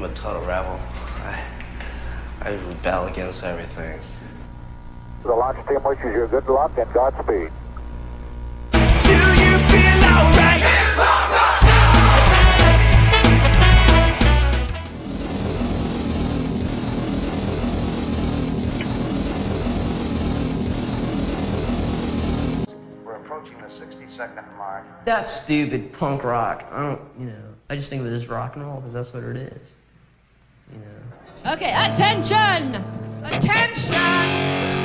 I'm a total rebel. I rebel against everything. The launch team wishes you good luck and Godspeed. Do you feel alright? We're approaching the 60-second mark. That's stupid punk rock. I just think of it as rock and roll because that's what it is. Okay, attention! Attention!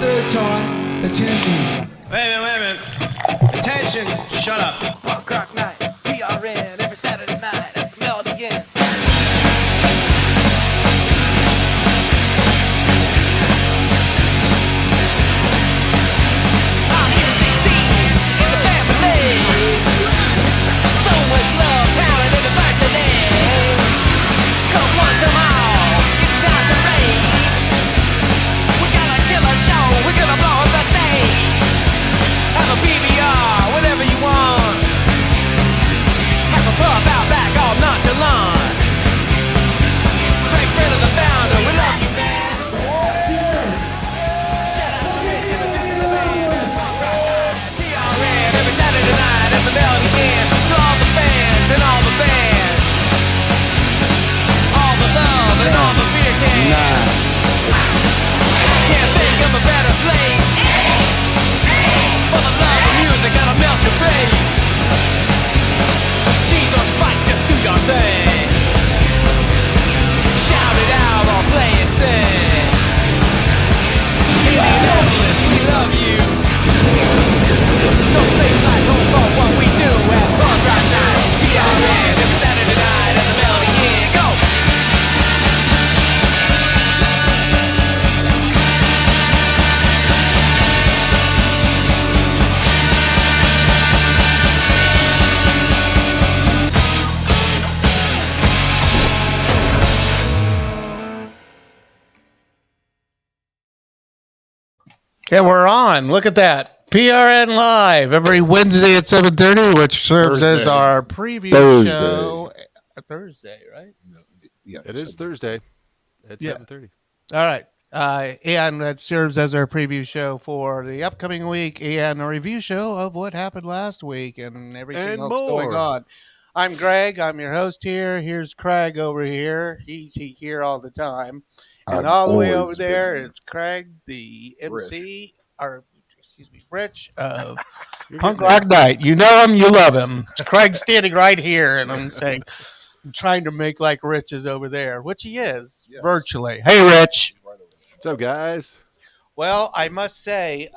Third time, attention. Wait a minute. Attention, shut up. Punk rock night, PRN, every Saturday night at the Melody Inn. I'm here to see in the family. So much love, talent, and diversity. Come one, come all, it's time to rage. We got a killer show, we're gonna blow up the stage. Have a PBR, whatever you want. Have a puff out back, all nonchalant. Great friend of the founder, we love you, man. Shout out to Rich, introducing the band. PRN, every Saturday night at the Melody Inn. To all the fans and all the bands. All the love and all the beer cans. Can't think of a better place. For the love of music, gotta melt your brain. Cheese or spice, just do your thing. Shout it out or play it sing. Indianapolis, we love you. No place like home for what we do at Punk Rock Night. PRN, every Saturday night at the Melody Inn. Go! Yeah, we're on. Look at that. PRN Live every Wednesday at 7:30, which serves as our preview show. Thursday, right? Yeah, it is Thursday at 7:30. All right. And that serves as our preview show for the upcoming week and a review show of what happened last week and everything And else more. going on. I'm Greg. I'm your host here. Here's Craig over here. He's here all the time. And all the way over there is Craig, the MC, or excuse me, Rich of Punk Rock Night. You know him, you love him. Craig's standing right here, and I'm saying, I'm trying to make like Rich is over there, which he is virtually. Hey, Rich. What's up, guys? Well, I must say,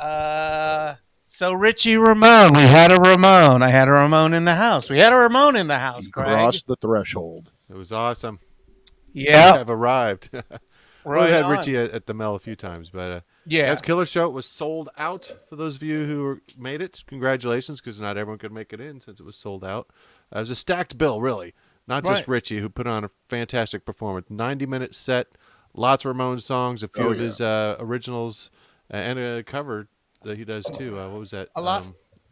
so Richie Ramone, we had a Ramone. I had a Ramone in the house. We had a Ramone in the house, Craig. Crossed the threshold. It was awesome. Yeah. I've arrived. Right. We've had Richie at the Mel a few times, but yeah, that's Killer Show. It was sold out for those of you who made it. Congratulations, because not everyone could make it in since it was sold out. It was a stacked bill, really. Not just Richie, who put on a fantastic performance. 90-minute set, lots of Ramones songs, a few of his originals, and a cover that he does too. What was that? A lot.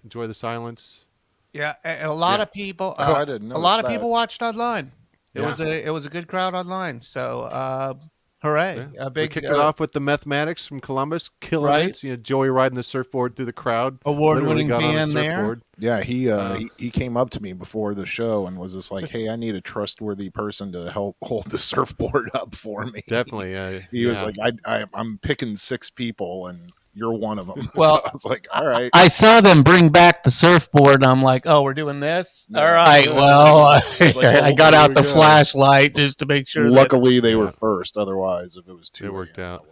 Enjoy the Silence. Yeah, and a lot of people. I didn't a lot of notice people watched online. It Yeah. was a good crowd online. So hooray! Yeah. A big We kicked it off with the Mathematics from Columbus, killing it. You know, Joey riding the surfboard through the crowd. Award-winning Literally got on a band there. surfboard. Yeah, he came up to me before the show and was just like, "Hey, I need a trustworthy person to help hold the surfboard up for me." Definitely. He was like, I'm picking 6 people and you're one of them. Well, so I was like, all right. I saw them bring back the surfboard, and I'm like, "Oh, we're doing this. All right." Well, I got out the flashlight just to make sure. Luckily, they were first. Otherwise, if it was too, It worked out.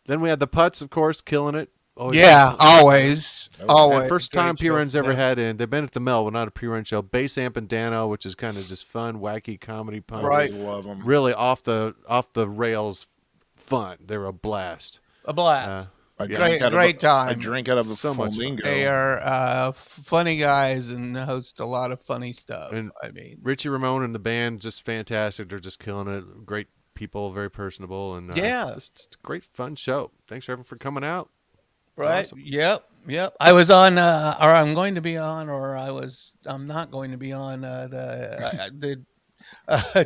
Then we had the Putts, of course, killing it. Always always. And first time PRN's ever had in. They've been at the Mel, but not a PRN show. Bass Amp and Dano, which is kind of just fun, wacky comedy punk. Right, love them. Really off the rails, fun. They were a blast. A blast. Great time. I drink out of a So much flamingo. They are funny guys and host a lot of funny stuff. And I mean, Richie Ramone and the band, just fantastic. They're just killing it. Great people, very personable, and just a great fun show. Thanks everyone for coming out. Right. Awesome. Yep. I was on, or I'm going to be on, or I'm not going to be on the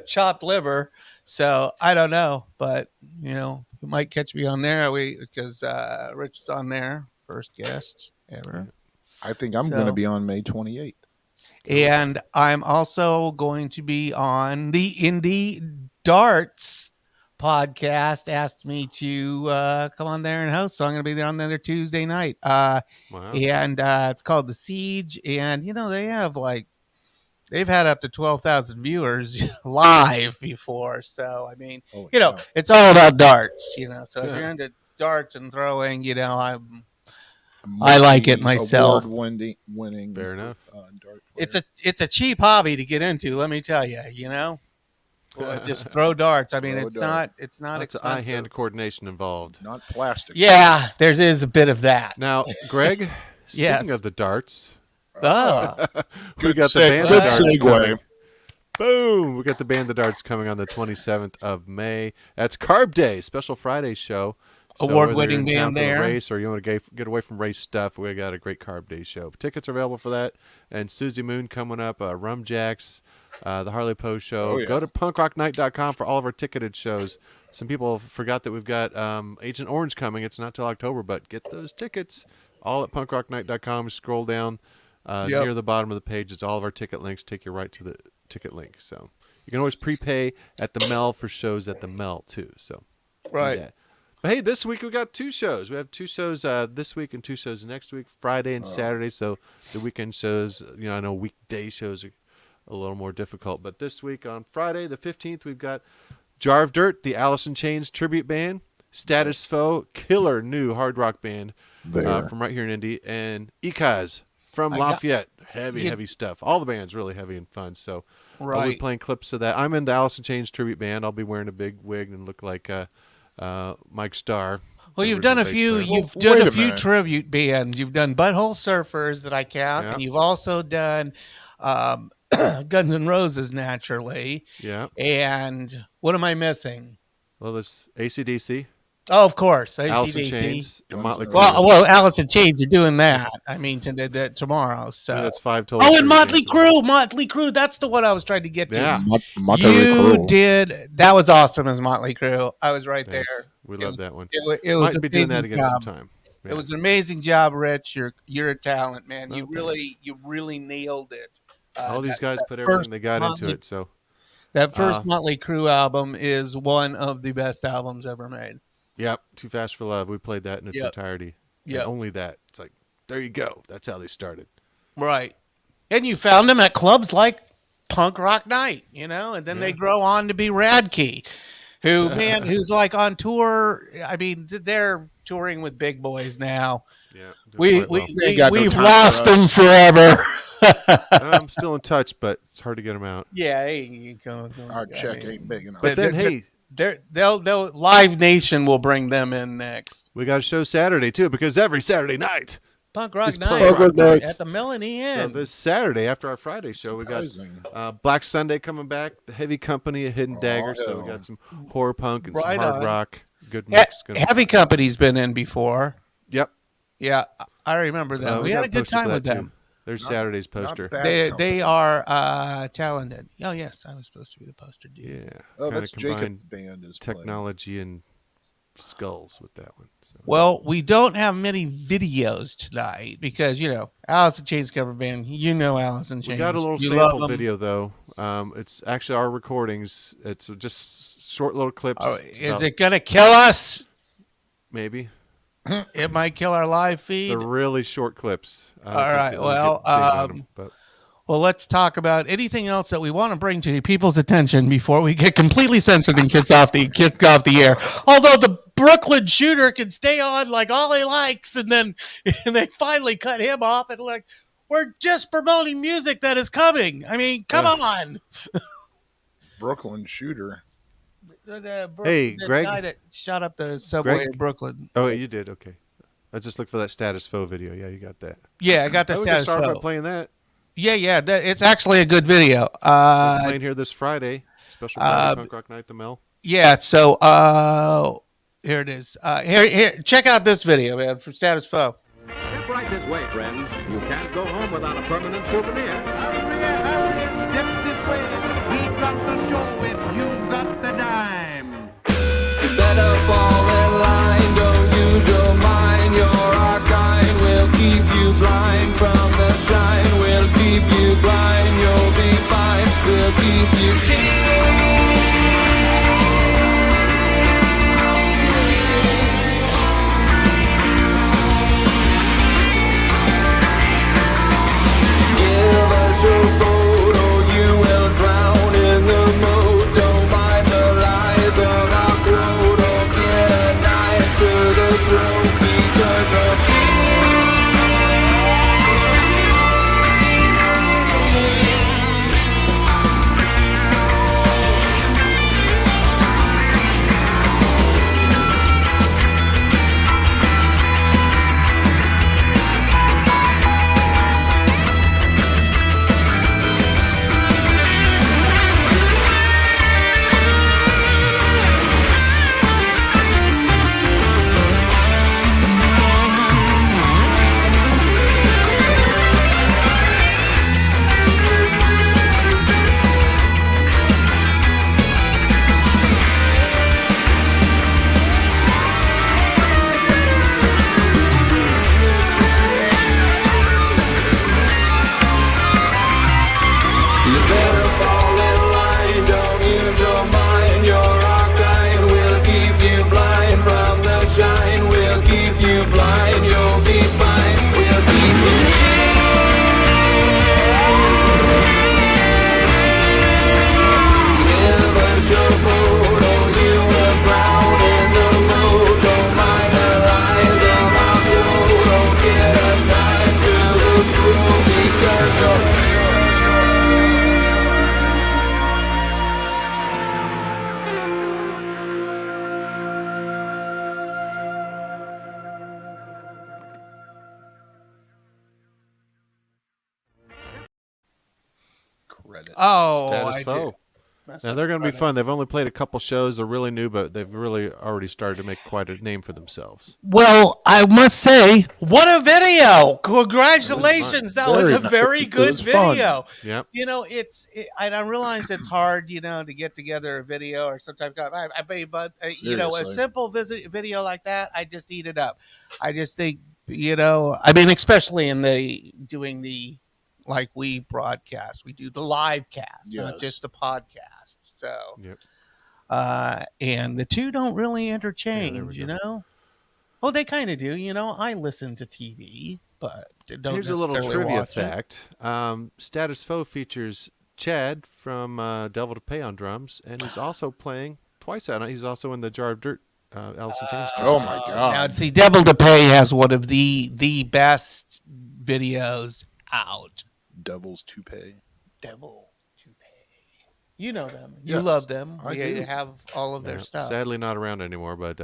chopped liver. So I don't know, but you might catch me on there because Rich is on there, first guest ever. I think I'm going to be on May 28th. And I'm also going to be on the Indie Darts podcast. Asked me to come on there and host, so I'm going to be there on there Tuesday night. Wow. And it's called The Siege, and they've had up to 12,000 viewers live before. So I mean, it's all about darts. So if you're into darts and throwing, I like it myself. Award-winning. Fair enough. Dart It's a cheap hobby to get into. Let me tell you. Just throw darts. I mean, it's not expensive. Eye-hand coordination involved. Not plastic. Yeah, there is a bit of that. Now, Greg, Yes. speaking of the darts, Oh, we got the band Good the darts segue. coming. Boom! We got the band the darts coming on the 27th of May. That's Carb Day, special Friday show. So award-winning whether you're in town band for the there. race, or you want to get away from race stuff, we got a great Carb Day show. Tickets are available for that. And Susie Moon coming up, Rum Jacks, the Harley Poe show. Oh, yeah. Go to punkrocknight.com for all of our ticketed shows. Some people forgot that we've got Agent Orange coming. It's not till October, but get those tickets all at punkrocknight.com. Scroll down near the bottom of the page. It's all of our ticket links. Take you right to the ticket link. So you can always prepay at the Mel for shows at the Mel too. So Right. yeah. But hey, this week we got 2 shows. We have 2 shows this week and 2 shows next week, Friday and Saturday. So the weekend shows, I know weekday shows are a little more difficult. But this week on Friday, the 15th, we've got Jar of Dirt, the Alice in Chains tribute band, Status Foe, killer new hard rock band from right here in Indy, and ECAZ from Lafayette. Heavy stuff. All the band's really heavy and fun. So I'll be playing clips of that. I'm in the Alice in Chains tribute band. I'll be wearing a big wig and look like Mike Starr. Well, you've done a few. You've done a few tribute bands. You've done Butthole Surfers that I count, and you've also done Guns N' Roses, naturally. Yeah. And what am I missing? Well, there's AC/DC. Oh, of course, Alice in AC/DC. Chains, and Motley Crue. Well, Alice in Chains, you're doing that. I mean, tomorrow. So that's 5 total. Oh, and Motley Crue. That's the one I was trying to get to. Yeah. You did. That was awesome as Motley Crue. I was right there. We love that one. It was Might be doing that again sometime. Yeah. It was an amazing job, Rich. You're a talent, man. You really nailed it. All these guys put everything they got into it. So that first Motley Crue album is one of the best albums ever made. Yep, Too Fast for Love. We played that in its entirety. Yeah, only that. It's like, there you go. That's how they started. Right. And you found them at clubs like Punk Rock Night, and then they grow on to be Radkey, who's like on tour. I mean, they're touring with big boys now. Yeah, we've lost them forever. I'm still in touch, but it's hard to get them out. Yeah, our check ain't big enough. But then, hey. They'll Live Nation will bring them in next. We got a show Saturday too, because every Saturday night, Punk Rock Night at the Melanie Inn. So this Saturday after our Friday show, we got Black Sunday coming back, the Heavy Company, a Hidden Dagger. So we got some horror punk and some hard rock. Good mix. Heavy Company's been in before. Yep. Yeah, I remember them. We had a good time with them. There's Saturday's poster. They are talented. Oh yes, I was supposed to be the poster dude. Yeah. Oh, that's Jacob's band is technology and skulls with that one. So. Well, we don't have many videos tonight because Alice in Chains cover band. Alice in Chains. We got a little sample video though. It's actually our recordings. It's just short little clips. Oh, is it gonna kill us? Maybe. It might kill our live feed. They're really short clips. All right. Well, let's talk about anything else that we want to bring to people's attention before we get completely censored and kick off the air. Although the Brooklyn shooter can stay on like all he likes, and they finally cut him off, and we're just promoting music that is coming. I mean, come on. Brooklyn shooter. Hey, Greg. The guy that shot up the subway in Brooklyn. Oh, you did? Okay. I just looked for that Status Foe video. Yeah, you got that. Yeah, I got the Status Foe. Start by playing that. Yeah. It's actually a good video. We're playing here this Friday. Special Friday Punk Rock Night, the Mel. Yeah, so here it is. Here, check out this video, man, from Status Foe. Step right this way, friends. You can't go home without a permanent souvenir. Hurry, step this way. Keep on keep you safe. Give us your photo, you will drown in the moat. Don't mind the lies of our crew. Don't get a knife to the throat because you're free. You better fall in line, don't use your mind, you're our kind. We'll keep you blind from the shine, we'll keep you blind, you'll be fine, we'll keep you safe. Give us your photo, you will drown in the moat. Don't mind the lies of our crew, don't get a knife to the throat because you're Credit. Oh, Status I Foe. did. Now they're going to be fun. They've only played a couple shows. They're really new, but they've really already started to make quite a name for themselves. Well, I must say, what a video! Congratulations, that was a very good was fun. video. Yep. You know, I realize it's hard, to get together a video or sometimes, but you know, a Seriously. simple video like that, I just eat it up. I just think, especially in doing the like we broadcast, we do the live cast, not Yes. just the podcast. So, Yep. And the two don't really interchange, Yeah, there we go. Oh, they kind of do. I listen to TV, but don't Here's a little necessarily trivia watch it. fact. Status Foe features Chad from Devil to Pay on drums, and he's also playing twice out. He's also in the Jar of Dirt. Allison James. Oh my God. Now, see, Devil to Pay has one of the best videos out. Devil's Toupee. Devil to Pay. You know them. You Yes, love them. I You do. have all of their Yeah, stuff. sadly not around anymore, but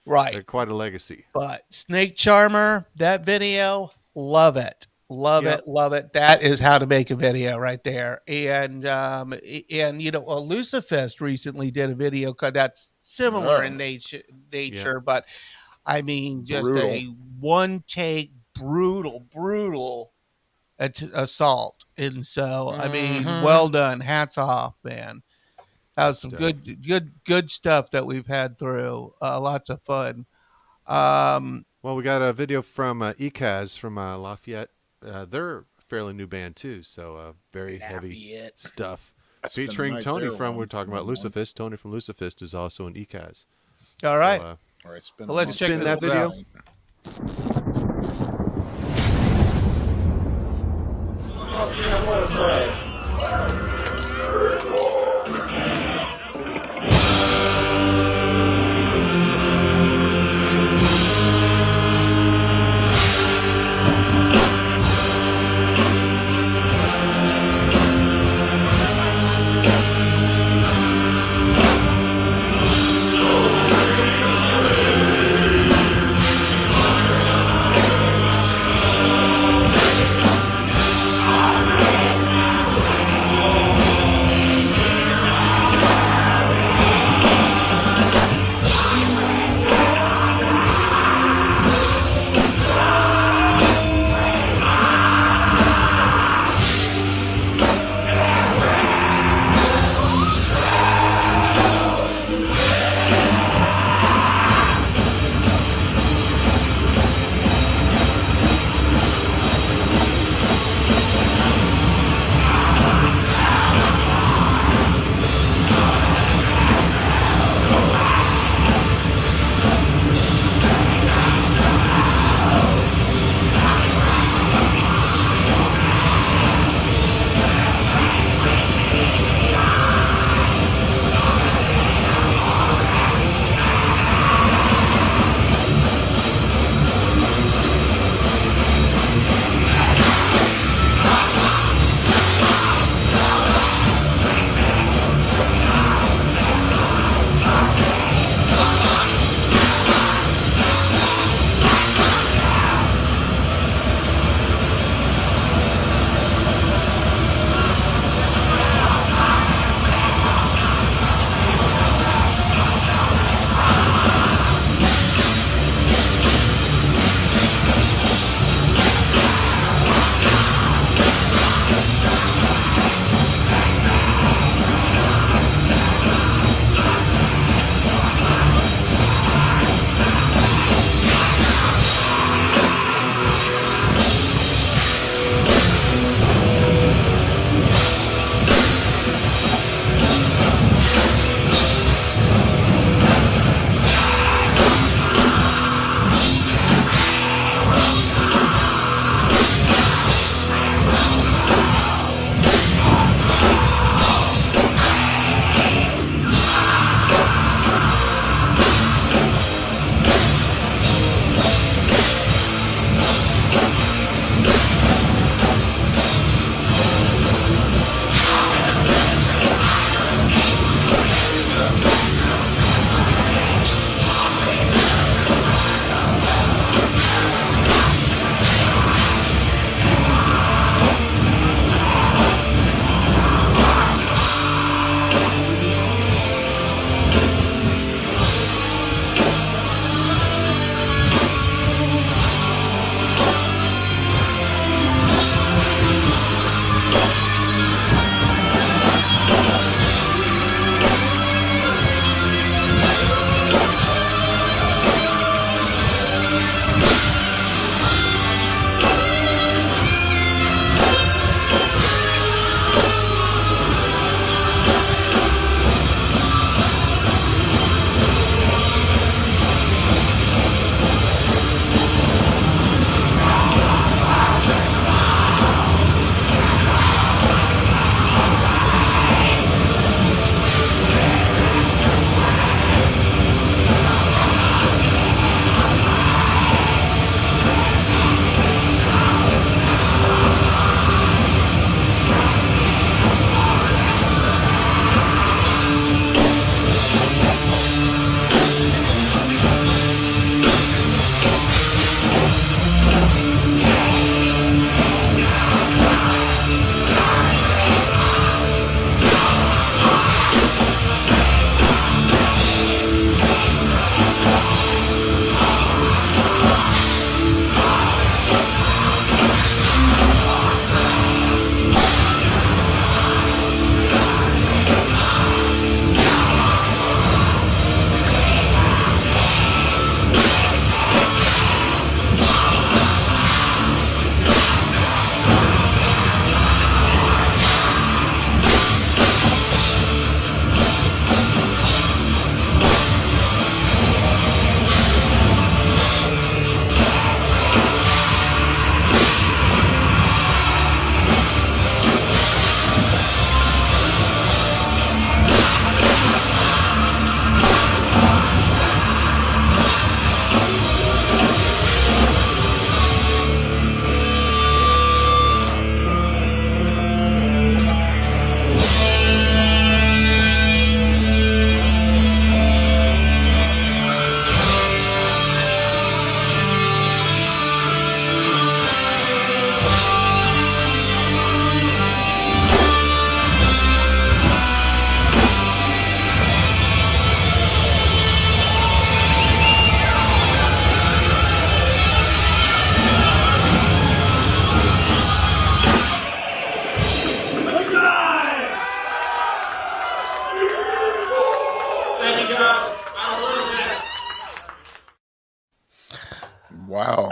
Right. they're quite a legacy. But Snake Charmer, that video, love it. Love Yep. it. Love it. That is how to make a video right there. And Lucifest recently did a video that's similar in nature, but I mean, just Brutal. a one take brutal assault. And so, I mean, well done. Hats off, man. That was some good stuff that we've had through. Lots of fun. Well, we got a video from ECAZ from Lafayette. They're a fairly new band too, so very heavy stuff. I spent the Featuring night Tony there from, we're once, talking about one. Lucifist. Tony from Lucifist is also in ECAZ. All right. So, All right, spin Well, let's it. check spin this that video. out.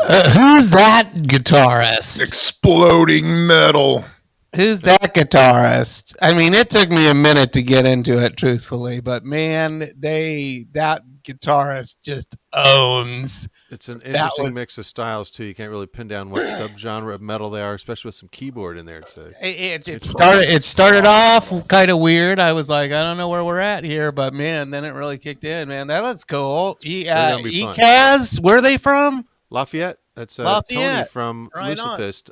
Who's that guitarist? Exploding metal. Who's that guitarist? I mean, it took me a minute to get into it, truthfully, but man, that guitarist just owns. It's an interesting mix of styles too. You can't really pin down what subgenre of metal they are, especially with some keyboard in there. It started off kind of weird. I was like, I don't know where we're at here, but man, then it really kicked in. Man, that looks cool. ECAZ, where are they from? Lafayette. That's Lafayette. Tony from Lucifist.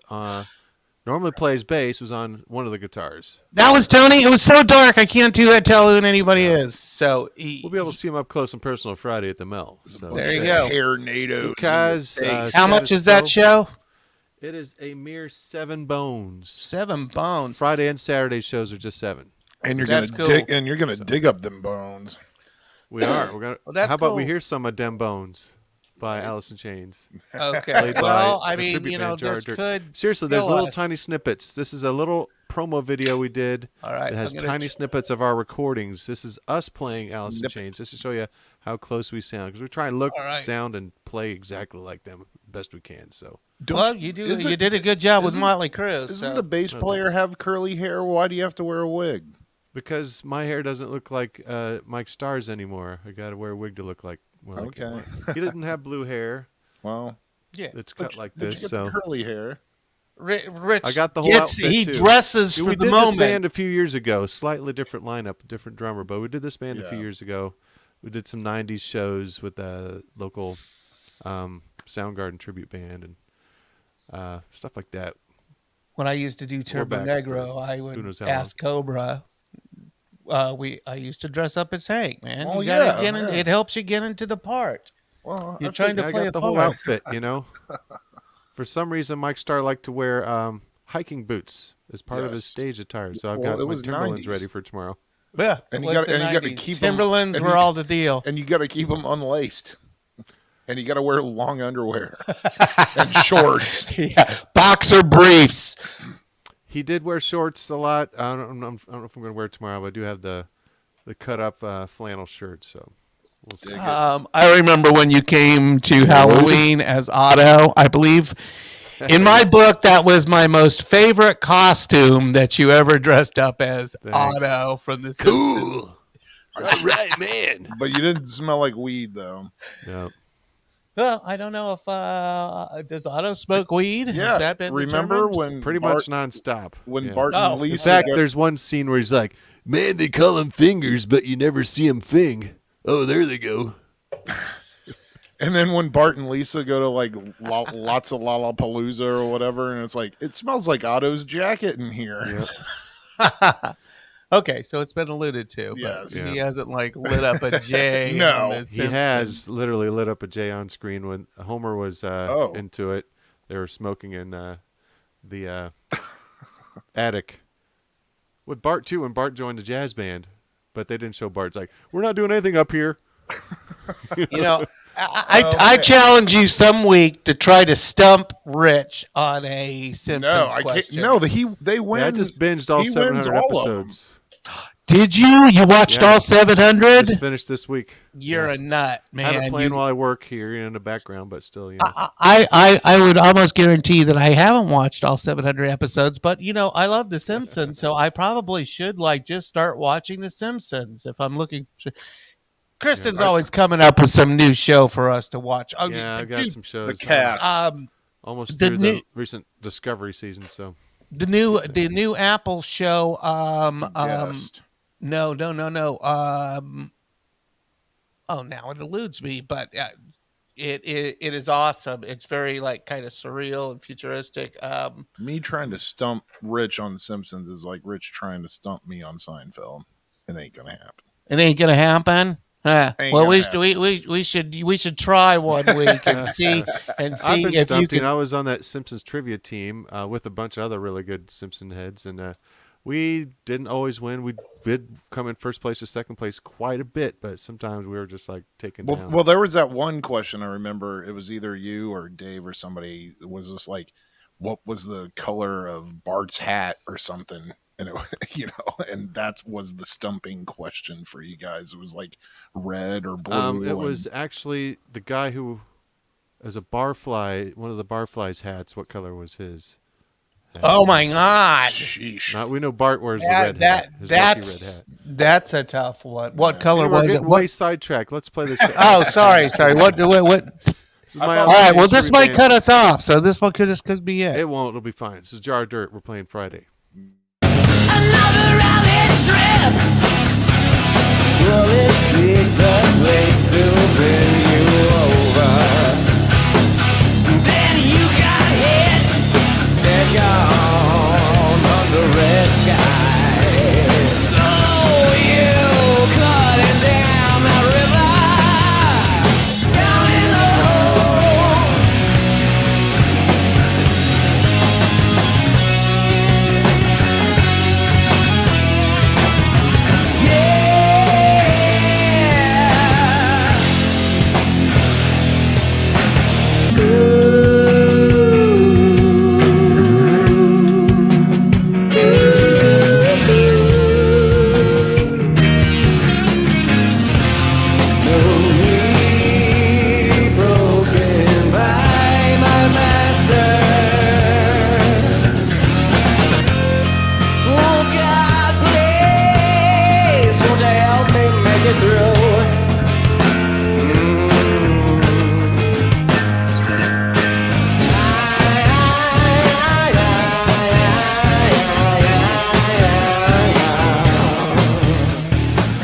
Normally plays bass. Was on one of the guitars. That was Tony. It was so dark I can't tell who anybody is. So we'll be able to see him up close and personal Friday at the Mill. So there you go. Hair NATO. How much is that show? It is a mere $7. $7. Friday and Saturday shows are just $7. And you're gonna dig up them bones. We are. We're gonna. Well, how about we hear some of them bones by Alice in Chains? Okay. Well, I mean, seriously, there's little tiny snippets. This is a little promo video we did. All right. It has tiny snippets of our recordings. This is us playing Alice in Chains, just to show you how close we sound, because we try and look, sound, and play exactly like them best we can. So. Well, you did a good job with Motley Crue. Doesn't the bass player have curly hair? Why do you have to wear a wig? Because my hair doesn't look like Mike Starr's anymore. I got to wear a wig to look like. Well, okay. He didn't have blue hair. Well, yeah, it's cut like this. You get the curly hair. Rich, I got the whole outfit he too. dresses for the moment. We did this band a few years ago. Slightly different lineup, different drummer, but we did this band a few years ago. We did some '90s shows with a local Soundgarden tribute band and stuff like that. When I used to do Turbo Negro, I would ask Cobra. I used to dress up as Hank, man. Oh, it helps you get into the part. Well, you're trying to play the whole outfit, you know. For some reason, Mike Starr liked to wear hiking boots as part of his stage attire, so I've got my Timberlands ready for tomorrow. Yeah, and you got to keep Timberlands were all the deal, and you got to keep them unlaced, and you got to wear long underwear and shorts, boxer briefs. He did wear shorts a lot. I don't know if I'm going to wear it tomorrow, but I do have the cut up flannel shirt, so we'll see. I remember when you came to Halloween as Otto, I believe. In my book, that was my most favorite costume that you ever dressed up as. Thanks. Otto from the Simpsons. All right, man. But you didn't smell like weed, though. No. Well, I don't know if does Otto smoke weed? Yeah. Has that been remember determined? when pretty much nonstop. When Bart and Lisa. In fact, there's one scene where he's like, "Man, they call them fingers, but you never see them fing. Oh, there they go." And then when Bart and Lisa go to like lots of Lollapalooza or whatever, and it's like, it smells like Otto's jacket in here. Yep. Okay, so it's been alluded to, but he hasn't like lit up a J. No, he has literally lit up a J on screen when Homer was into it. They were smoking in the attic with Bart too. When Bart joined the jazz band, but they didn't show Bart. It's like, we're not doing anything up here. You know, I challenge you some week to try to stump Rich on a Simpsons question. They win. Yeah, I just binged all 700 episodes. Did you? You watched all 700? Just finished this week. You're a nut, man. I have it playing while I work here in the background, but still, you know. I would almost guarantee that I haven't watched all 700 episodes, but you know, I love The Simpsons, so I probably should just start watching The Simpsons if I'm looking. Kristen's always coming up with some new show for us to watch. Oh, yeah, I got some shows. The cast. Almost through the recent Discovery season, so. The new Apple show. No. Oh, now it eludes me, but it is awesome. It's very kind of surreal and futuristic. Me trying to stump Rich on The Simpsons is like Rich trying to stump me on Seinfeld. It ain't gonna happen. It ain't gonna happen. Well, we should try one week and see I've been if stumped. you can. I was on that Simpsons trivia team with a bunch of other really good Simpson heads, and we didn't always win. We did come in first place or second place quite a bit, but sometimes we were just taken down. Well, there was that one question I remember. It was either you or Dave or somebody. It was just like, what was the color of Bart's hat or something? And it, and that was the stumping question for you guys. It was like red or blue. It was actually the guy who As a barfly, one of the barfly's hats. What color was his? Oh my God! Sheesh. We know Bart wears the red hat. His lucky red hat. That's a tough one. What color We're was it? getting way sidetracked. Let's play this. Oh, sorry. What? This is my All right. Well, this history might band. cut us off, so this one could be it. It won't. It'll be fine. This is Jar of Dirt. We're playing Friday. Another rally trip. Will it take the place to bring you over? Then you got hit. They're gone under red skies. So you cut it down the river, down in the hole.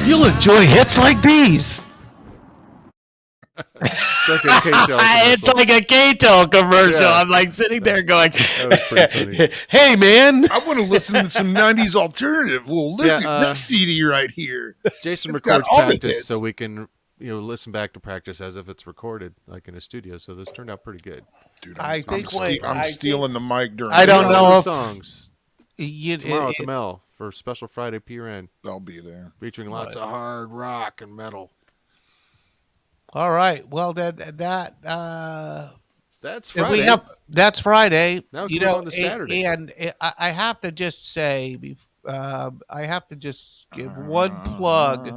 You'll enjoy hits like these. It's like a K-Tel It's commercial. like a K-Tel commercial. Yeah. I'm like sitting there going, That was pretty funny. "Hey, man." I want to listen to some 90s alternative. Well, look Yeah, at this CD right here. Jason It's got records all the practice hits. so we can listen back to practice as if it's recorded like in a studio. So this turned out pretty good. Dude, I think wait, I'm I think- stealing the mic during I don't this. know if- songs tomorrow at the Mel for special Friday PRN I'll be there. featuring lots of hard rock and metal. All right. Well, that's Friday. That's Friday. Now we can move on to Saturday. And I have to just say, I have to just give one plug to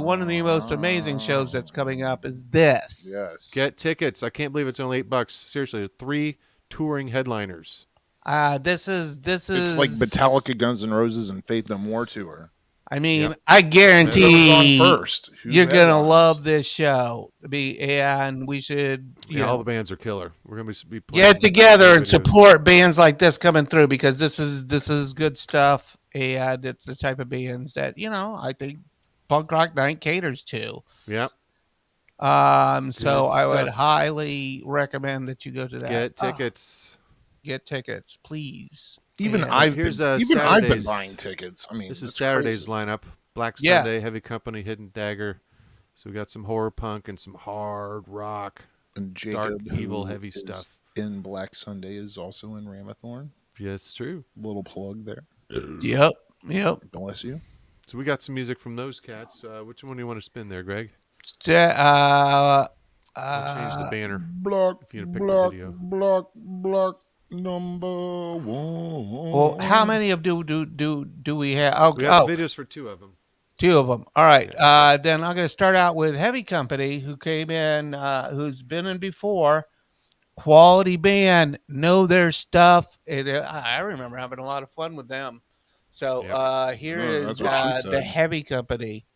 one of the most amazing shows that's coming up is this. Yes. Get tickets. I can't believe it's only $8. Seriously, 3 touring headliners. This is It's like Metallica, Guns N' Roses, and Faith No More tour. I mean, Yep. I guarantee Whoever's on first. Who you're gonna headlines? love this show. And we should All the bands are killer. We're gonna be playing get together and videos. support bands like this coming through because this is good stuff, and it's the type of bands that I think Punk Rock Night caters to. Yep. So I would stuff. highly recommend that you go to that. Get tickets. Get tickets, please. Even And I've here's, been, even I've been Saturday's- buying tickets. I mean, This is it's Saturday's crazy. lineup. Black Yeah. Sunday, Heavy Company, Hidden Dagger. So we got some horror punk and some hard rock. And dark, Jacob, evil, who heavy is stuff. in Black Sunday, is also in Ramathorn. Yeah, it's true. Little plug there. Yep. Bless you. So we got some music from those cats. Which one do you want to spin there, Greg? Uh, I'll change the banner. Block, If you pick the video. block number one. well, how many of do we have? Oh, We have videos for 2 of them. 2 of them. All right. Then I'm going to start out with Heavy Company, who came in, who's been in before. Quality band, know their stuff. I remember having a lot of fun with them. So here Yeah, is that's what she the said. Heavy Company.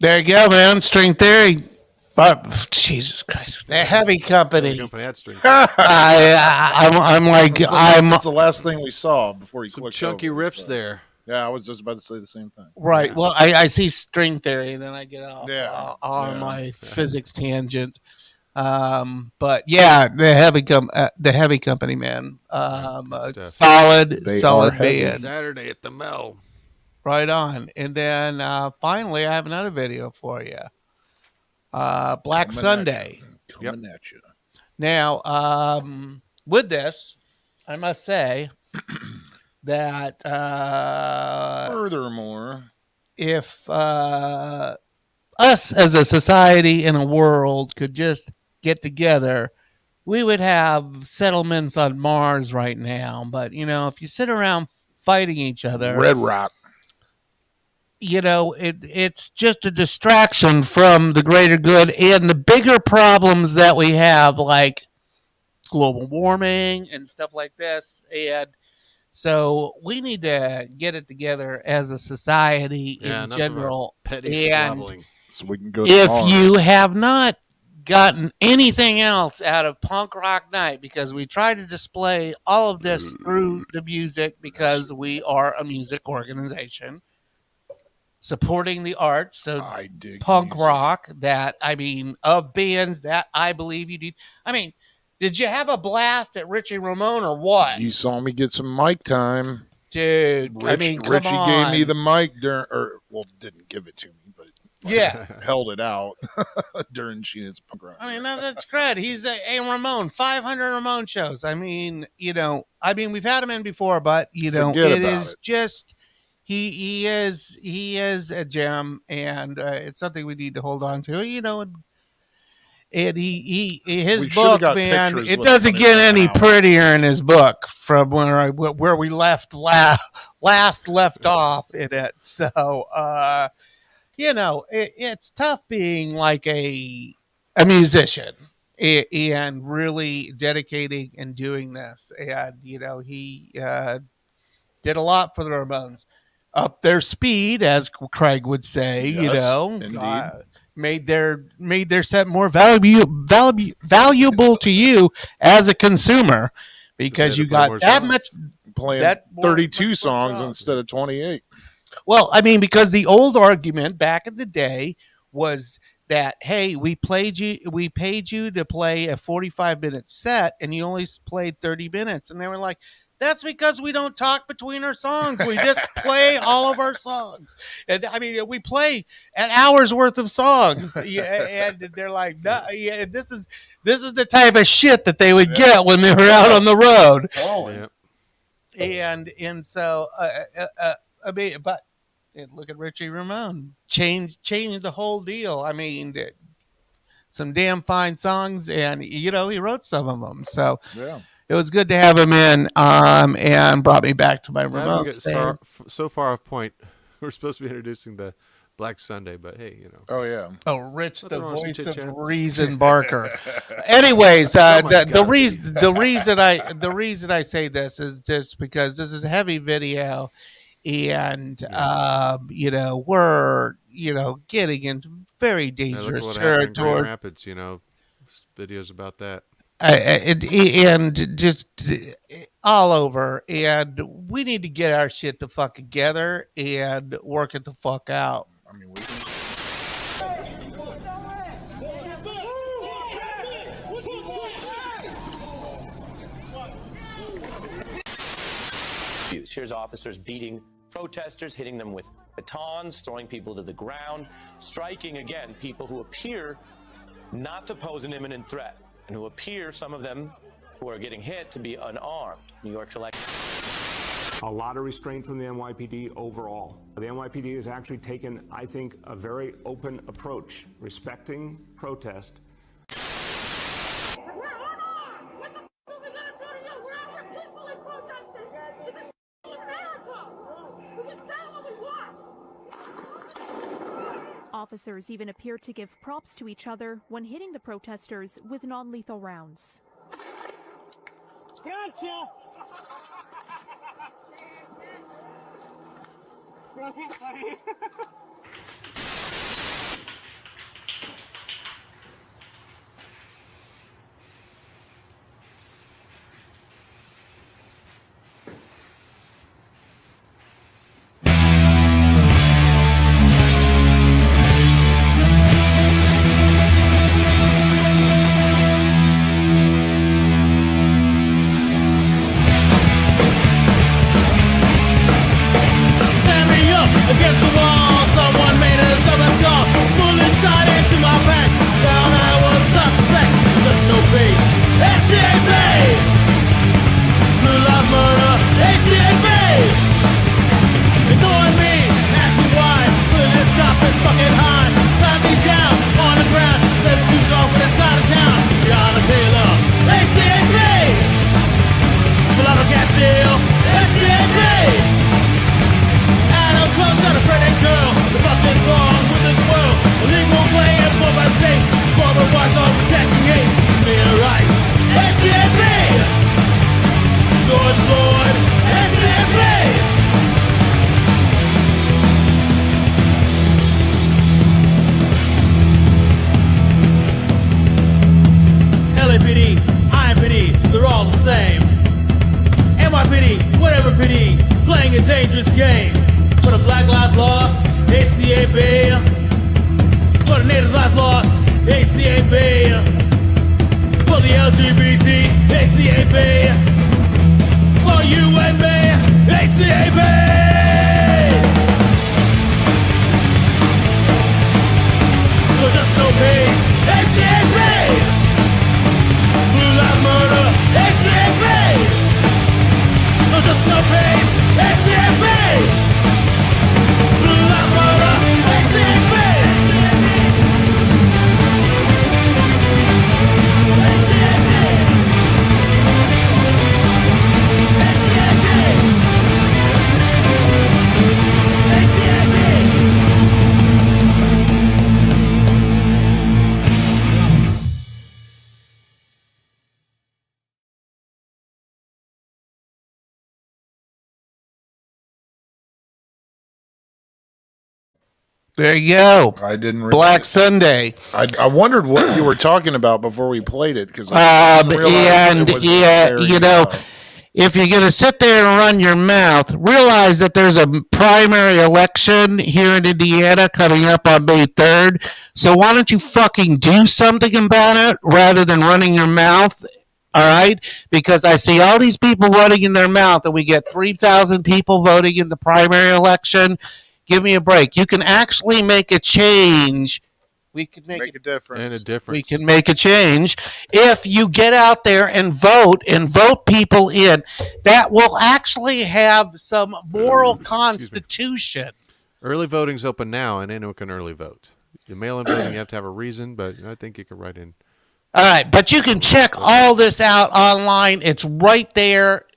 There you go, man. String Theory. But Jesus Christ, the Heavy Company. Had string. I'm like That's the last thing we saw before he Some clicked chunky over, riffs so. there. Yeah, I was just about to say the same thing. right. Yeah. Well, I see String Theory, then I get off on Yeah. my physics tangent. But yeah, the Heavy Company, man. stuff. Solid are heavy. band. Saturday at the Mel. Right on. And then finally, I have another video for you. Black Sunday. Coming at you. Now, with this, I must say that Furthermore, if us as a society and a world could just get together, we would have settlements on Mars right now. But, if you sit around fighting each other, Red Rock. it's just a distraction from the greater good and the bigger problems that we have, like global warming and stuff like this. And so we need to get it together as a society in general. Petty squabbling. So we can go. If you have not gotten anything else out of Punk Rock Night, because we try to display all of this through the music, because we are a music organization supporting the arts, so punk rock, of bands that I believe you need. Did you have a blast at Richie Ramone or what? You saw me get some mic time. Dude, Richie come gave on. me the mic didn't give it to me, but held it out during Sheena's Punk Rock. That's great. He's a Ramone, 500 Ramone shows. We've had him in before, but just he is a gem, and it's something we need to hold on to. And his book, man, it doesn't get any prettier in his book from where we left off in it. So, it's tough being like a musician and really dedicating and doing this. And, he did a lot for the Ramones. Up their speed, as Craig would say, made their set more valuable to you as a consumer, because you got that much playing 32 songs instead of 28. Well, because the old argument back in the day was that, hey, we paid you to play a 45-minute set, and you only played 30 minutes, and they were like, that's because we don't talk between our songs. We just play all of our songs. And we play an hour's worth of songs. And they're like, no, this is the type of shit that they would get when they were out on the road. Oh, yeah. And so, but look at Richie Ramone. Changed the whole deal. Some damn fine songs, and he wrote some of them. So yeah. It was good to have him in, and brought me back to my remote. So far off point, we're supposed to be introducing the Black Sunday, but hey, Oh yeah. Oh, Rich, the voice of reason, Barker. Anyways, the reason I say this is just because this is a heavy video, and we're getting into very dangerous territory. Rapids, videos about that. And just all over, and we need to get our shit the fuck together and work it the fuck out. Here's officers beating protesters, hitting them with batons, throwing people to the ground, striking again people who appear not to pose an imminent threat, and who appear, some of them who are getting hit, to be unarmed. New York's election. A lot of restraint from the NYPD overall. The NYPD has actually taken, I think, a very open approach, respecting protest. Officers even appear to give props to each other when hitting the protesters with non-lethal rounds. Gotcha! protecting 8 million rights. ACAB! George Floyd, ACAB! LAPD, IMPD, they're all the same. NYPD, whatever PD, playing a dangerous game. For the Black Lives Lost, ACAB. For the Native Lives Lost, ACAB. For the LGBT, ACAB. For you and me, ACAB. No just no peace, ACAB. Blue life murder, ACAB. No just no peace, ACAB. Blue life murder, ACAB. There you go. I didn't realize. Black Sunday. I wondered what you were talking about before we played it because if you're going to sit there and run your mouth, realize that there's a primary election here in Indiana coming up on May 3rd. So why don't you fucking do something about it rather than running your mouth? All right? Because I see all these people running in their mouth and we get 3,000 people voting in the primary election. Give me a break. You can actually make a change. We can make a difference. We can make a change if you get out there and vote people in. That will actually have some moral constitution. Early voting's open now, and anyone can early vote. The mail-in voting, you have to have a reason, but I think you can write in. All right, but you can check all this out online. It's right there.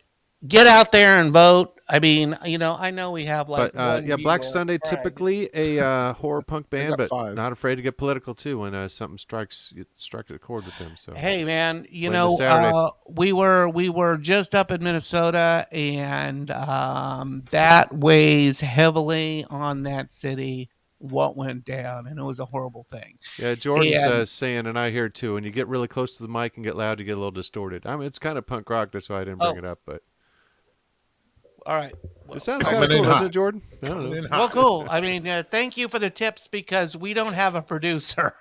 Get out there and vote. I mean, I know we have Black Sunday, typically a horror punk band, but not afraid to get political too when something strikes a chord with them. So hey, man, we were just up in Minnesota, and that weighs heavily on that city. What went down, and it was a horrible thing. Yeah, Jordan's saying, and I hear it too. When you get really close to the mic and get loud, you get a little distorted. I mean, it's kind of punk rock. That's why I didn't bring it up, but. All right. It sounds kind of cool, doesn't it, Jordan? I don't know. Well, cool. I mean, thank you for the tips because we don't have a producer.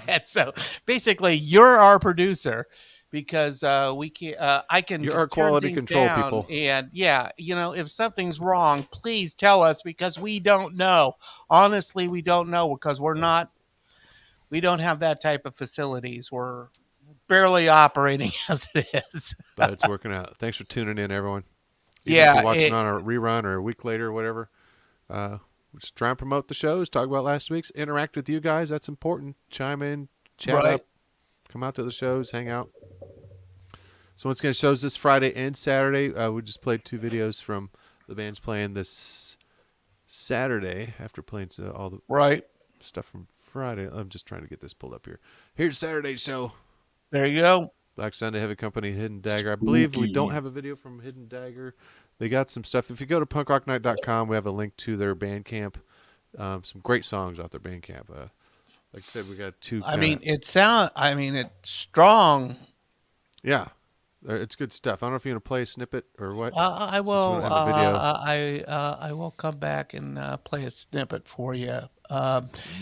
And so basically, you're our producer because we can. I can. You're our quality control people. And if something's wrong, please tell us because we don't know. Honestly, we don't know because we don't have that type of facilities. We're barely operating as it is. But it's working out. Thanks for tuning in, everyone. If you're watching on a rerun or a week later or whatever, just try and promote the shows, talk about last week's, interact with you guys. That's important. Chime in, chat up, come out to the shows, hang out. So once again, shows this Friday and Saturday. We just played 2 videos from the bands playing this Saturday after playing all the stuff from Friday. I'm just trying to get this pulled up here. Here's Saturday's show. There you go. Black Sunday, Heavy Company, Hidden Dagger. I believe we don't have a video from Hidden Dagger. They got some stuff. If you go to punkrocknight.com, we have a link to their Bandcamp. Some great songs off their Bandcamp. Like I said, we got 2. It's strong. Yeah, it's good stuff. I don't know if you're gonna play a snippet or what. I will. I will come back and play a snippet for you.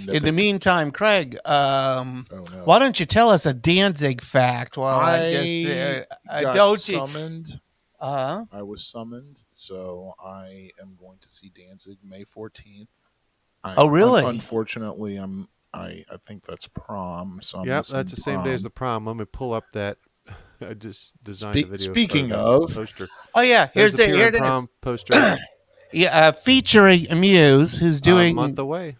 In the meantime, Craig, why don't you tell us a Danzig fact? While I got summoned. I was summoned, so I am going to see Danzig May 14th. Really? Unfortunately, I think that's prom. So that's the same day as the prom. Let me pull up that. I just designed the video. Speaking of poster. Oh yeah, here it prom is. Poster. Featuring Muse, who's doing a month away.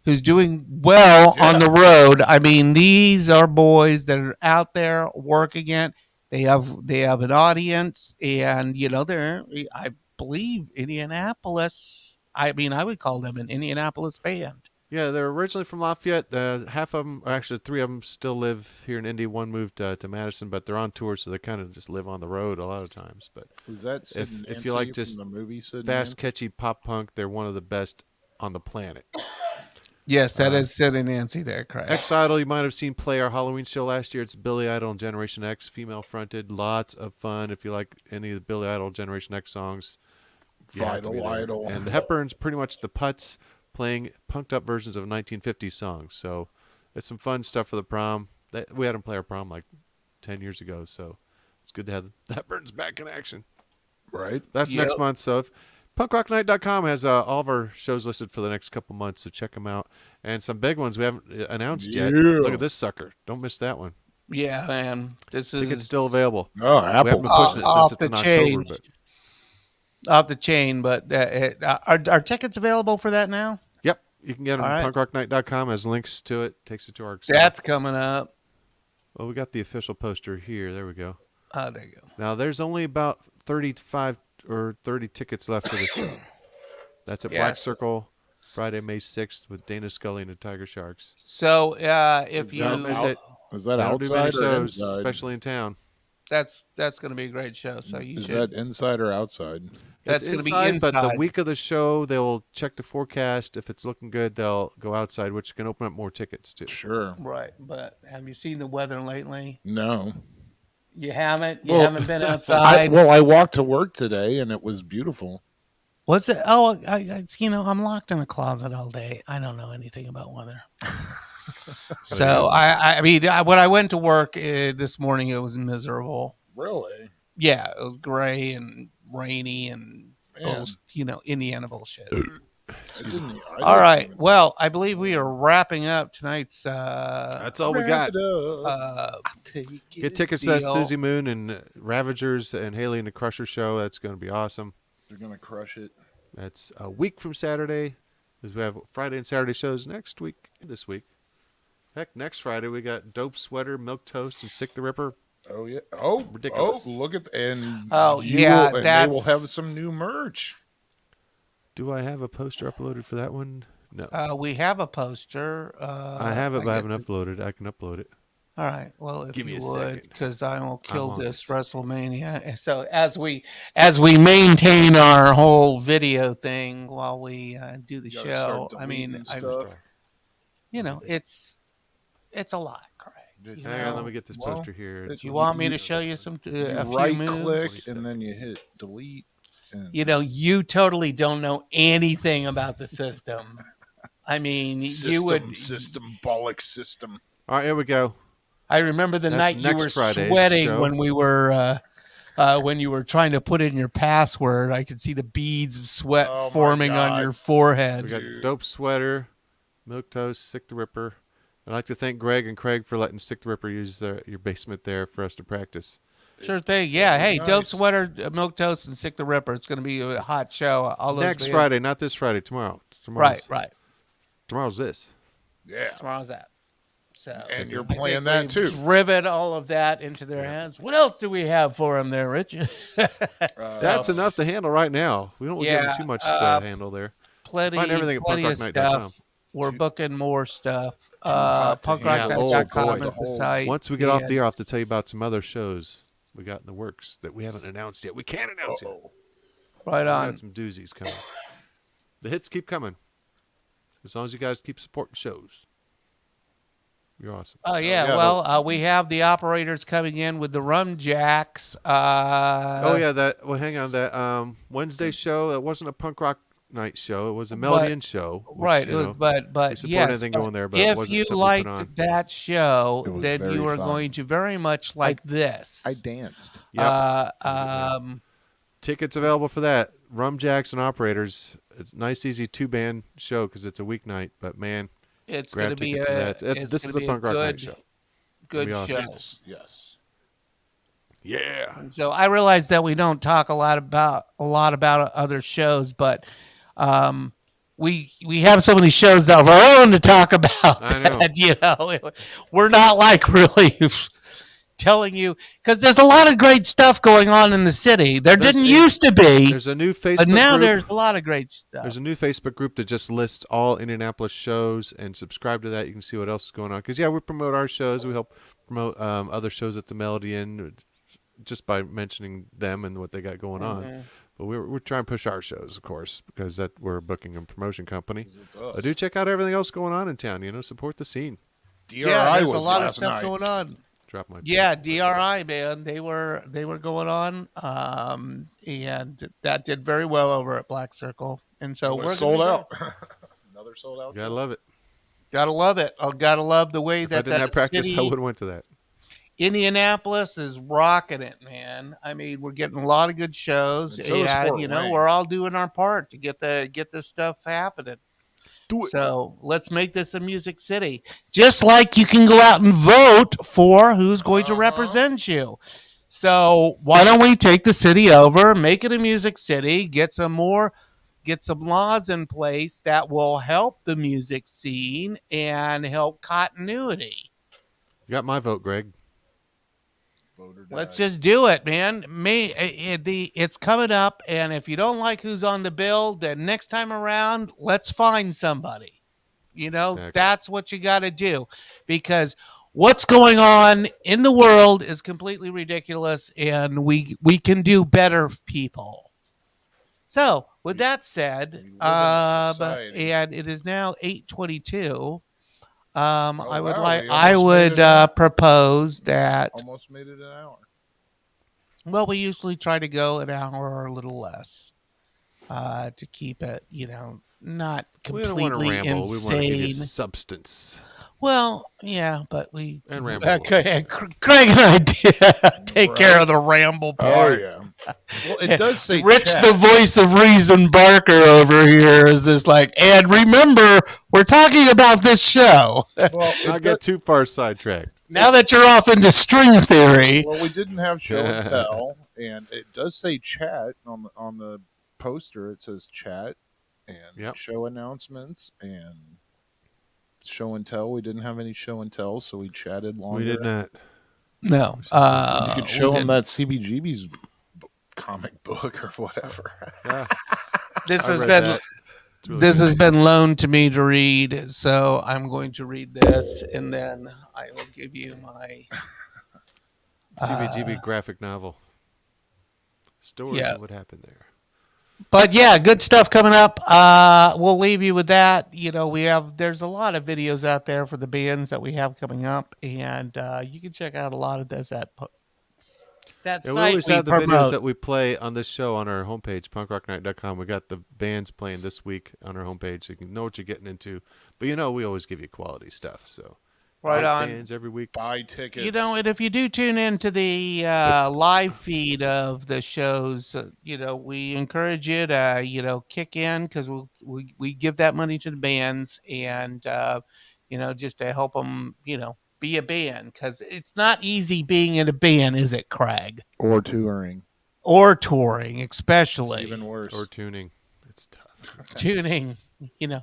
Who's doing well on the road. I mean, these are boys that are out there working it. They have an audience, and they're, I believe, Indianapolis. I mean, I would call them an Indianapolis band. Yeah, they're originally from Lafayette. Half of them, or actually 3 of them, still live here in Indy. One moved to Madison, but they're on tour, so they kind of just live on the road a lot of times. But Was that Sid and if you like Nancy just from the movie Sid and fast, Nancy? catchy pop punk, they're one of the best on the planet. Yes, that is Sid and Nancy there, correct. Ex-Idol, you might have seen play our Halloween show last year. It's Billy Idol and Generation X, female-fronted. Lots of fun. If you like any of the Billy Idol, Generation X songs, you have to be Vital there. Idol. And the Hepburn's pretty much the Putz playing punked-up versions of 1950s songs. So it's some fun stuff for the prom. We had them play our prom like 10 years ago, so it's good to have the Hepburn's back in action. Right. That's next month. So if punkrocknight.com has all of our shows listed for the next couple months, so check them out. And some big ones we haven't announced yet. Look at this sucker. Don't miss that one. Yeah, man. This is Tickets still available. Oh, We haven't Apple. been pushing it since it's in October. But off the chain, but are tickets available for that now? yep, you can get them All on right. punkrocknight.com. Has links to it. Takes you to our site. That's coming up. Well, we got the official poster here. There we go. Oh, there you go. Now, there's only about 35 or 30 tickets left for the show. That's at Black Yes. Circle, Friday, May 6th, with Dana Scully and the Tiger Sharks. So if you Don't miss it. Is that They don't do many outside or shows, inside? especially in town. that's going to be a great show. So you Is should. that inside or outside? That's It's going to be inside, inside. but the week of the show, they'll check the forecast. If it's looking good, they'll go outside, which can open up more tickets, too. Sure. Right, but have you seen the weather lately? No. You haven't. You Well, haven't been outside. I walked to work today and it was beautiful. What's it? Oh, I'm locked in a closet all day. I don't know anything about weather. So I mean, when I went to work this morning, it was miserable. Really? Yeah, it was gray and rainy and Indiana bullshit. All right. Well, I believe we are wrapping up tonight's. That's all we got. Get tickets to that Susie Moon and Ravagers and Haley and the Crusher show. That's going to be awesome. They're going to crush it. That's a week from Saturday, because we have Friday and Saturday shows this week. Heck, next Friday we got Dope Sweater, Milk Toast, and Sick the Ripper. Oh, yeah. Oh, ridiculous. Oh, look at and they will have some new merch. Do I have a poster uploaded for that one? No. We have a poster. I have it, but I haven't uploaded. I can upload it. All right. Well, if Give me you a would, second. because I will kill on this it. WrestleMania. So as we maintain our whole video thing while we do the You gotta show, start I mean, deleting stuff. it's a lot, Craig. Hang on, let me get this poster here. it's- You want me to show you some a few right moves? click and then you hit delete. And You totally don't know anything about the system. I mean, you would. Symbolic system. All right, here we go. I remember the That's night you next were Friday's sweating show. when we were when you were trying to put in your password. I could see the beads of sweat Oh, my forming on God. your forehead. We got Dope Sweater, Milk Toast, Sick the Ripper. I'd like to thank Greg and Craig for letting Sick the Ripper use your basement there for us to practice. Sure thing. Yeah. Hey, nice. Dope Sweater, Milk Toast, and Sick the Ripper. It's going to be a hot show. All those Next bands- Friday, not this Friday, tomorrow. Right. Tomorrow's this. Yeah. Tomorrow's that. So And you're I playing think that we've too. Driven all of that into their hands. What else do we have for them there, Rich? That's enough to handle right now. We don't give them too much to handle there. Find everything at plenty of punkrocknight.com. stuff. We're booking more stuff. Yeah, Punkrocknight.com is the site. Once we get off the air, I'll have to tell you about some other shows we got in the works that we haven't announced yet. We can't announce yet. Right We on. got some doozies coming. The hits keep coming. As long as you guys keep supporting shows. You're awesome. Oh yeah, well, we have the operators coming in with the rum jacks. Hang on. That Wednesday show, it wasn't a punk rock night show. It was a Melodian show. Which, Right, you know, but we support yes, anything but going there, but it if wasn't you something we put on. liked that show, It was then very you are fun. going to very much like this. I danced. Yep. Tickets available for that. Rum Jacks and Operators. It's a nice, easy 2-band show because it's a weeknight. But man, It's grab going to be tickets to that. This is a punk rock night show. Good It'll be show. awesome. Yes. Yeah. So I realize that we don't talk a lot about other shows, but we have so many shows of our own to talk about. I know. That, we're not like really. telling you, because there's a lot of great stuff going on in the city. There didn't used to be. There's a new Facebook but now group. there's a lot of great stuff. There's a new Facebook group that just lists all Indianapolis shows, and subscribe to that. You can see what else is going on. Because, we promote our shows. We help promote other shows at the Melody Inn just by mentioning them and what they got going on. But we're trying to push our shows, of course, because we're a booking and promotion company. But do check out everything else going on in town. Support the scene. DRI there's was a lot of last stuff night. going on. Drop my DRI, man, they were going on, and that did very well over at Black Circle, and so we're sold out. Another sold out. Gotta love it. Gotta love it. Gotta love the way If that I didn't have practice, I would have went to that. Indianapolis is rocking it, man. I mean, we're getting a lot of good shows, And so is and Fort Wayne. we're all doing our part to get this stuff happening. Do it. So let's make this a music city. Just like you can go out and vote for who's going to represent you. So why don't we take the city over, make it a music city, get some laws in place that will help the music scene and help continuity. You got my vote, Greg. Let's just do it, man. It's coming up, and if you don't like who's on the bill, then next time around, let's find somebody. Exactly. That's what you got to do, because what's going on in the world is completely ridiculous, and we can do better, people. So, with that said, and it is now 8:22. I would propose that. Almost made it an hour. Well, we usually try to go an hour or a little less to keep it, not completely we don't want to ramble. insane. We want to give you substance. Well, yeah, but we and ramble. Okay, Craig and I take care of the ramble part. Oh yeah. Well, it does say Rich, chat. the voice of reason, Barker over here is just like, and remember, we're talking about this show. Well, Not get too far sidetracked. Now that you're off into string theory. Well, we didn't have show and tell, and it does say chat on the poster. It says chat and show announcements and show and tell. We didn't have any show and tell, so we chatted longer. We did not. No. You could show them that CBGB's comic book or whatever. Yeah. This has been loaned to me to read, so I'm going to read this, and then I will give you my CBGB graphic novel. Story of what happened there. But yeah, good stuff coming up. We'll leave you with that. There's a lot of videos out there for the bands that we have coming up, and you can check out a lot of this at that site. We always have the videos that we play on this show on our homepage, punkrocknight.com. We got the bands playing this week on our homepage, so you can know what you're getting into. But we always give you quality stuff. So right on. Bands every week. Buy tickets. And if you do tune into the live feed of the shows, we encourage you to, kick in, because we give that money to the bands, and just to help them, be a band, because it's not easy being in a band, is it, Craig? Or touring, especially. It's even worse. Or tuning. It's tough. Tuning.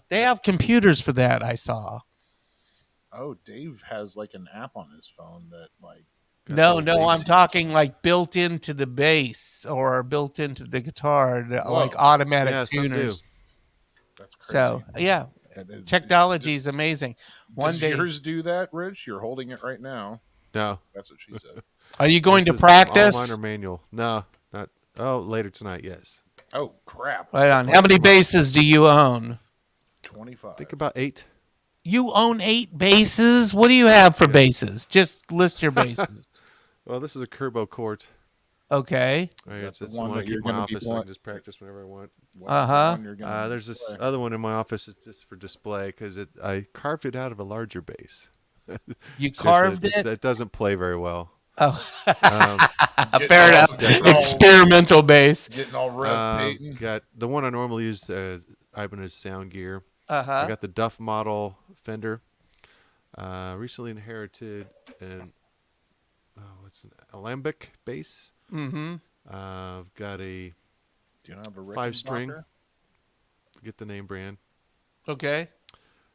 They have computers for that, I saw. Oh, Dave has like an app on his phone that No, I'm talking like built into the bass or built into the guitar, like automatic tuners. That's crazy. So yeah, technology is amazing. Does yours do that, Rich? You're holding it right now. No, that's what she said. Are you going to practice? All minor manual. No, not. Oh, later tonight. Yes. Oh crap! Right on. How many basses do you own? 25. Think about 8. You own 8 basses? What do you have for basses? Just list your basses. Well, this is a Kerbo Court. Okay. It's one I keep in my office, so I can just practice whenever I want. There's this other one in my office. It's just for display, because I carved it out of a larger bass. You carved it? It doesn't play very well. Oh, fair enough. Experimental bass. Getting all rough. Got the one I normally use. Ibanez Sound Gear. I got the Duff model Fender. Recently inherited an alembic bass. Mm-hmm. I've got a Do you have a 5-string. Forget the name brand. Okay.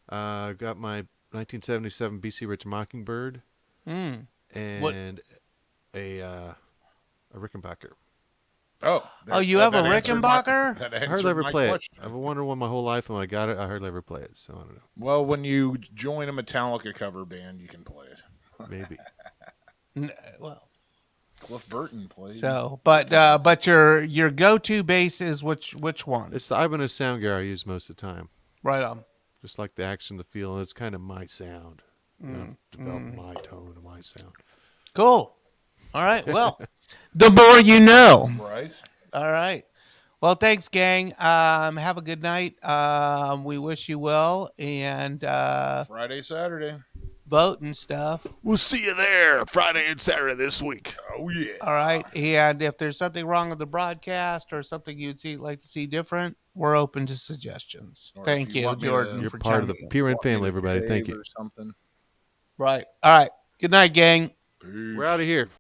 Got my 1977 BC Rich Mockingbird. Mm. And a Rickenbacker. Oh, you have a Rickenbacker? I hardly ever play it. I've wondered one my whole life, and when I got it, I hardly ever play it. So I don't know. Well, when you join a Metallica cover band, you can play it. Maybe. Well, Cliff Burton plays. So, but your go-to bass is which one? It's the Ibanez sound gear I use most of the time. Right on. Just like the action, the feel, and it's kind of my sound. Develop my tone and my sound. Cool. All right. Well, the more you know. Right. All right. Well, thanks, gang. Have a good night. We wish you well, and Friday, Saturday. Vote and stuff. We'll see you there Friday and Saturday this week. Oh, yeah. All right. And if there's something wrong with the broadcast or something you'd like to see different, we're open to suggestions. Or Thank you, Jordan. You're for part of the PRN family, everybody. Thank you. Or something. Right. All right. Good night, gang. We're out of here.